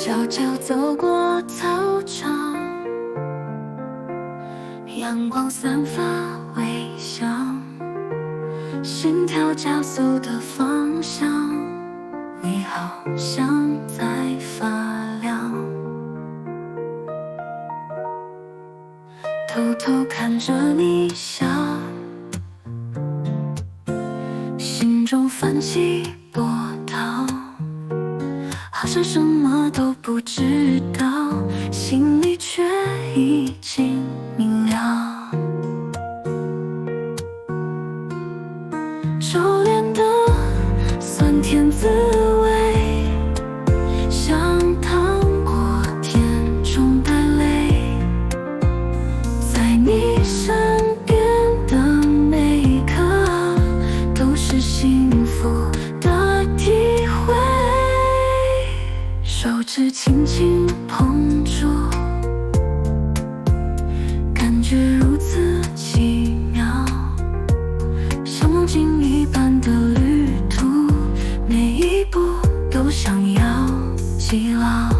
悄悄走过操场，阳光散发微香，心跳加速的方向，你好像在发亮。偷偷看着你笑，心中泛起波涛，好像什么都不知道，心里却已经明了。收敛的酸甜滋味，像糖果甜中带泪，在你身边的每一刻都是幸福的体会。手指轻轻碰触，感觉如此奇妙，像梦境一般的旅途，每一步都想要记牢。